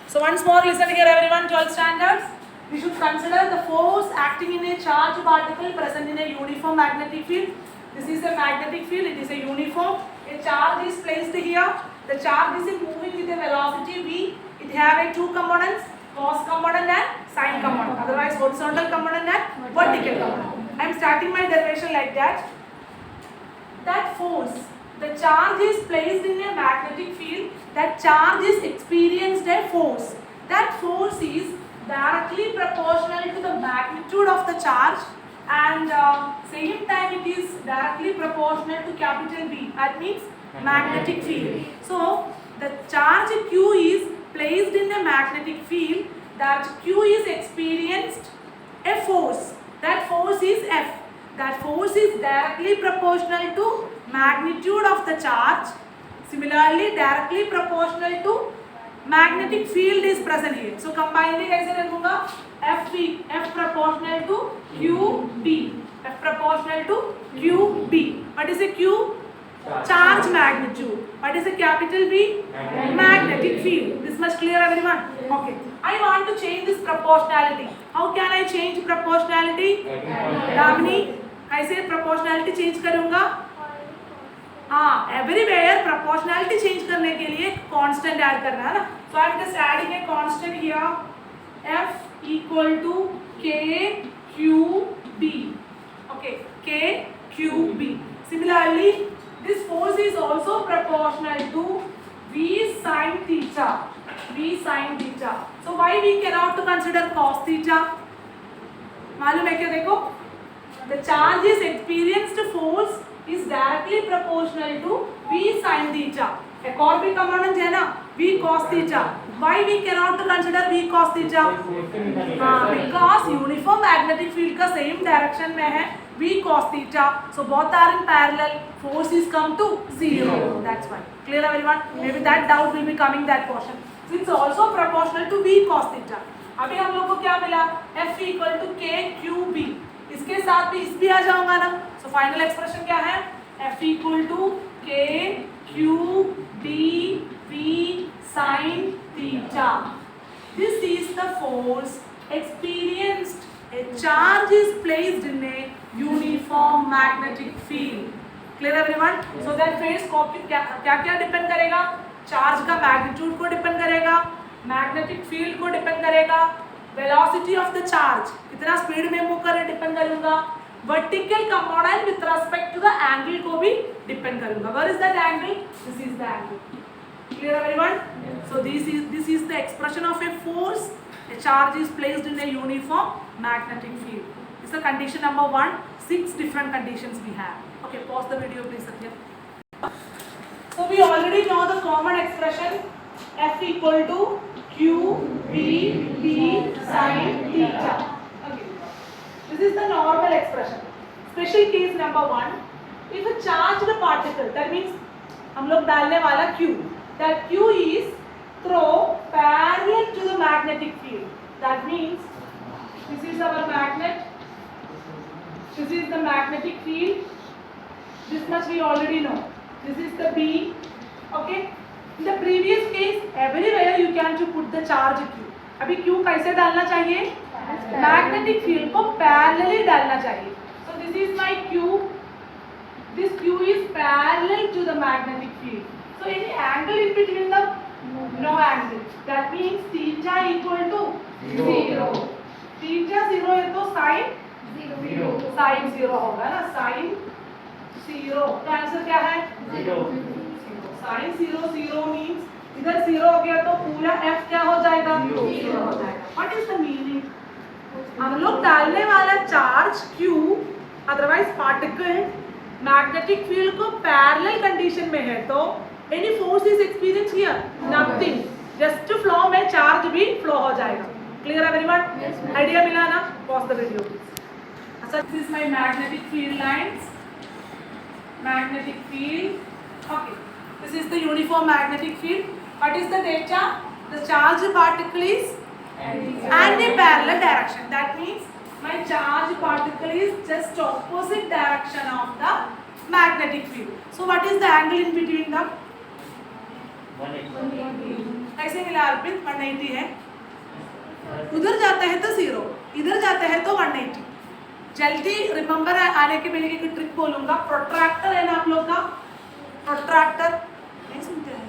So once more listen here everyone, 12th standards. We should consider the force acting in a charged particle present in a uniform magnetic field. This is a magnetic field, it is a uniform. A charge is placed here. The charge is moving with a velocity v. It have a two components, cos component and sin component. Otherwise horizontal component and vertical component. I am starting my derivation like that. That force, the charge is placed in a magnetic field, that charge is experienced a force. That force is directly proportional to the magnitude of the charge and same time it is directly proportional to capital B, that means magnetic field. So the charge Q is placed in a magnetic field, that Q is experienced a force, that force is F. That force is directly proportional to magnitude of the charge. Similarly, directly proportional to magnetic field is present here. So combinedly कैसे लिखूँगा? F proportional to QB. F proportional to QB. What is a Q? Charge magnitude. What is a capital B? Magnetic field. This much clear everyone? Okay. I want to change this proportionality. How can I change proportionality? Damini, कैसे proportionality change करूँगा? हाँ, everywhere proportionality change करने के लिए constant add करना है ना? So I am just adding a constant here. F equal to K Q B. Okay, K Q B. Similarly, this force is also proportional to V sin theta. V sin theta. So why we cannot to consider cos theta? मालूम है क्या देखो? The charge is experienced force is directly proportional to V sin theta. एक और भी component है ना? V cos theta. Why we cannot to consider V cos theta? Because uniform magnetic field का same direction में है V cos theta. So both are in parallel. Force is come to 0. That's why. Clear everyone? Maybe that doubt will be coming that portion. So it's also proportional to V cos theta. अभी हम लोग को क्या मिला? F equal to K Q B. इसके साथ भी इस भी आ जाऊंगा ना. So final expression क्या है? F equal to K Q B V sin theta. This is the force experienced. A charge is placed in a uniform magnetic field. Clear everyone? So that phase copy क्या depend करेगा? Charge का magnitude को depend करेगा, magnetic field को depend करेगा, velocity of the charge कितना speed में move कर रहे डिपेंड करूंगा, vertical component with respect to the angle को भी डिपेंड करूंगा. Where is that angle? This is the angle. Clear everyone? So this is the expression of a force. A charge is placed in a uniform magnetic field. This is the condition number 1. 6 different conditions we have. Okay, pause the video please, Satya. So we already know the common expression F equal to Q B B sin theta. Okay. This is the normal expression. Special case number 1. If a charged particle, that means हम लोग डालने वाला Q, that Q is throw parallel to the magnetic field. That means this is our magnet. This is the magnetic field. This much we already know. This is the B. Okay. In the previous case, everywhere you can to put the charge Q. अभी Q कैसे डालना चाहिए? Magnetic field को parallelly डालना चाहिए. So this is my Q. This Q is parallel to the magnetic field. So any angle in between them? No angle. That means theta equal to 0. Theta 0 है तो sin 0. Sin 0 होगा ना? Sin 0. तो answer क्या है? 0. Sin 0 0 means इधर 0 हो गया तो पूरा F क्या हो जाएगा? 0 हो जाएगा. What is the meaning? हम लोग डालने वाला charge Q, otherwise particle magnetic field को पैरेलल कंडीशन में है तो any force is experienced here? Nothing. Just flow में चार्ज भी फ्लो हो जाएगा. Clear everyone? Yes, idea मिला ना? Pause the video please. अच्छा, this is my magnetic field lines. Magnetic field. Okay. This is the uniform magnetic field. What is the data? The charged particle is anti-parallel direction. That means my charged particle is just opposite direction of the magnetic field. So what is the angle in between them? 180. कैसे मिला अर्पित? 180 है, उधर जाता है तो 0, इधर जाता है तो 180। जल्दी रिमेंबर आने के पहले एक ट्रिक बोलूंगा। प्रोट्रैक्टर है ना आप लोग का, प्रोट्रैक्टर नहीं सुनते हैं?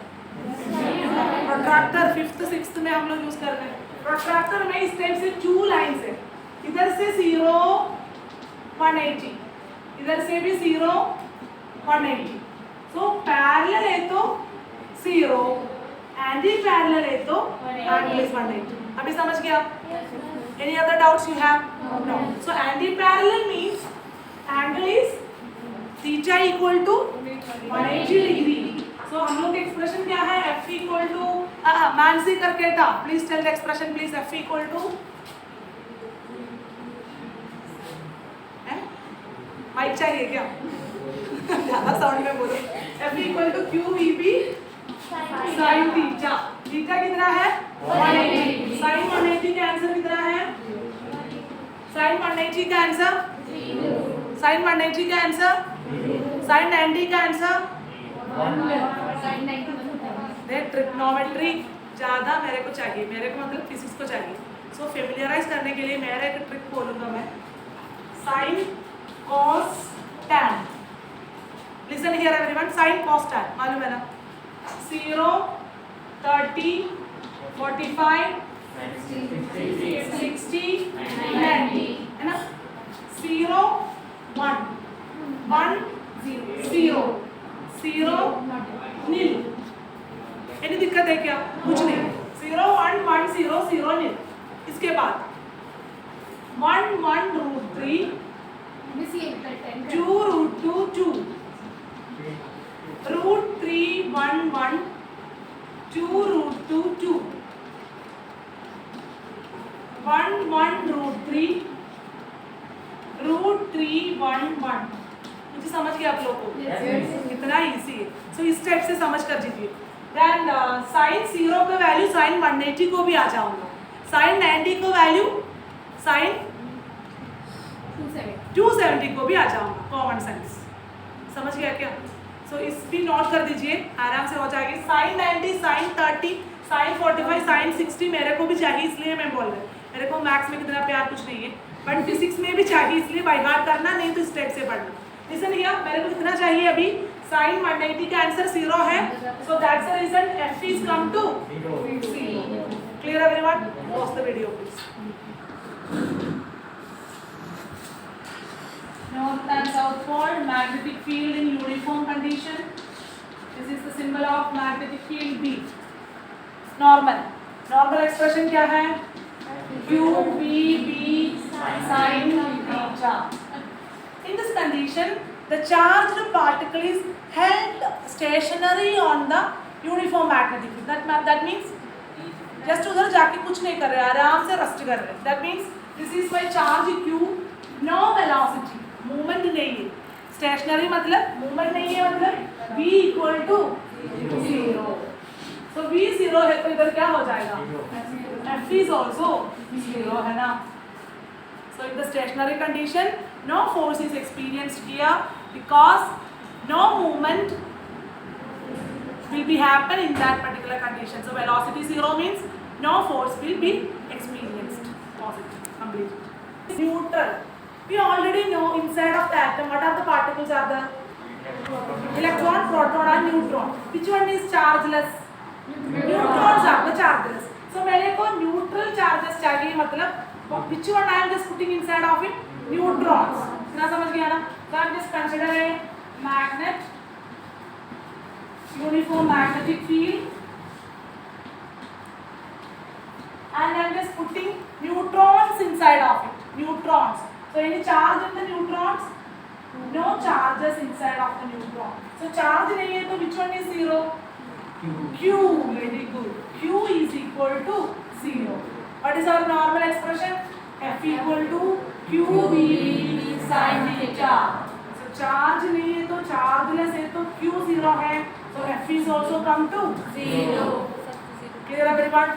प्रोट्रैक्टर 5th 6th में हम लोग यूज कर रहे हैं। प्रोट्रैक्टर में इस टाइप से 2 लाइन्स है, इधर से 0 180, इधर से भी 0 180। सो पैरेलल है तो 0, एंटी पैरेलल है तो एंगल इज 180। अभी समझ गया? Any other doubts you have? No. So anti-parallel means angle is theta equal to 180 degree. So हम लोग एक्सप्रेशन क्या है? F equal to मानसी करके था। Please tell the expression please. F equal to mic चाहिए क्या? ज़्यादा साउंड में बोलो। F equal to QVB sin theta। Theta कितना है? 180। साइन 180 का आंसर कितना है? साइन 180 का आंसर, साइन 180 का आंसर, साइन 90 का आंसर। देख ट्रिग्नोमेट्री ज़्यादा मेरे को चाहिए, मेरे को मतलब फिजिक्स को चाहिए। सो फेमिलियराइज करने के लिए मेरा एक ट्रिक बोलूँगा मैं। Sine cos tan, listen here everyone. Sine cos tan मालूम है ना? 0 30 45 60 90 है ना? 0 1 1 0 0 नील। any दिक्कत है क्या? कुछ नहीं। 0 1 1 0 0 नील। इसके बाद 1 1 root 3 2 root 2 2 root 3 1 1 2 root 2 2 1 1 root 3 root 3 1 1। मुझे समझ गया आप लोगों को? कितना इजी है। सो इस टाइप से समझ कर दीजिए। देन साइन 0 का वैल्यू साइन 180 को भी आ जाऊंगा, साइन 90 को वैल्यू साइन 270 को भी आ जाऊंगा। कॉमन सेंस समझ गया क्या? सो इस भी नोट कर दीजिए, आराम से हो जाएगी। साइन 90 साइन 30 साइन 45 साइन 60 मेरे को भी चाहिए, इसलिए मैं बोल रही हूँ। मेरे को मैथ्स में कितना प्यार कुछ नहीं है, बट फिजिक्स में भी चाहिए, इसलिए बाय हार्ट करना, नहीं तो स्टेप से पढ़ना। लिसन हियर, मेरे को कितना चाहिए अभी? साइन 180 का आंसर 0 है, so that's the reason f is come to 0। Clear everyone? Pause the video please. North and south pole, magnetic field in uniform condition. This is the symbol of magnetic field B. Normal, normal expression क्या है? Q B B sin theta. In this condition, the charged particle is held stationary on the uniform magnetic field. That means just उधर जाके कुछ नहीं कर रहे, आराम से रेस्ट कर रहे। That means this is my charge Q, no velocity, movement नहीं है। स्टेशनरी मतलब मूवमेंट नहीं है, मतलब v इक्वल टू 0। तो v 0 है तो इधर क्या हो जाएगा? f is also 0 है ना? So in the stationary condition, no force is experienced here because no movement will be happen in that particular condition. So velocity 0 means no force will be experienced. Positive, complete. Neutral. We already know inside of the atom what are the particles are there? Electron, proton and neutron. Which one is chargeless? Neutrons are the chargeless. So मेरे को neutral charges चाहिए, मतलब which one I am just putting inside of it? Neutrons. ना समझ गया ना? So I am just consider a magnet, uniform magnetic field, and I am just putting neutrons inside of it. Neutrons. So any charge in the neutrons? No charges inside of the neutron. So charge नहीं है तो which one is 0? Q. Very good. Q is equal to 0. What is our normal expression? F equal to QB sin theta. So charge नहीं है तो chargeless है तो Q 0 है, so F is also come to 0. Clear everyone?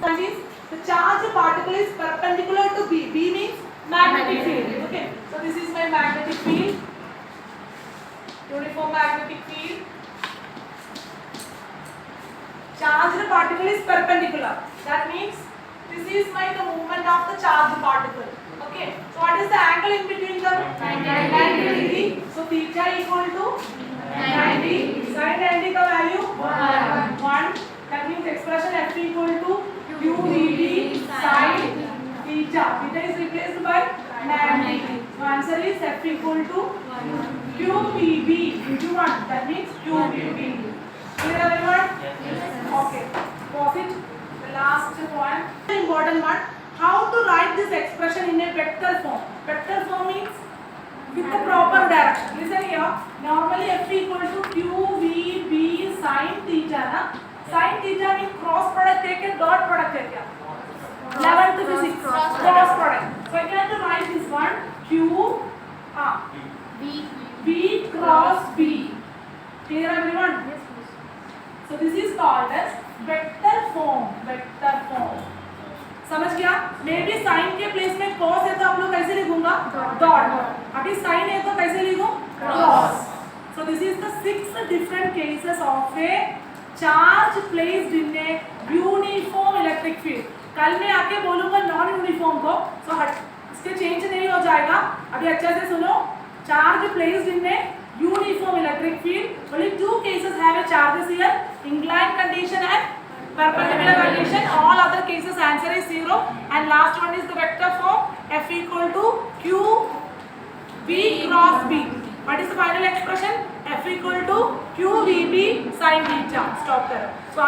Perfect. The charged particle is perpendicular to B. B means magnetic field. Okay. So this is my magnetic field. Uniform magnetic field. charged particle is perpendicular. That means this is the movement of the charged particle. Okay. So what is the angle in between them? 90 degree. So theta equal to 90. Sin 90 the value 1. That means expression F equal to QVB sin theta. Theta is replaced by 90. So answer is F equal to QVB into 1. That means QVB. Clear everyone? Okay. Pause it. The last one. Important one. How to write this expression in a vector form? Vector form means with the proper direction. Listen here. Normally F equal to QVB sin theta. Na? Sin theta means cross product take a dot product take a 11th physics cross product. So I have to write this one Q B cross B. Clear everyone? Yes, please. So this is called as vector form. Vector form. समझ गया? May be sign के place में cos है तो आप लोग कैसे लिखूंगा? डॉट. अभी साइन है तो कैसे लिखूं? Cross. So this is the 6 different cases of a charge placed in a uniform electric field. कल मैं आके बोलूंगा नॉन यूनिफॉर्म को, so इसके चेंज नहीं हो जाएगा. अभी अच्छे से सुनो. Charge placed in a uniform electric field. Only 2 cases have a charges here: inclined condition and perpendicular condition. All other cases answer is 0. And last one is the vector form. F equal to Q V cross B. What is the final expression? F equal to QVB sin theta. Stop there. So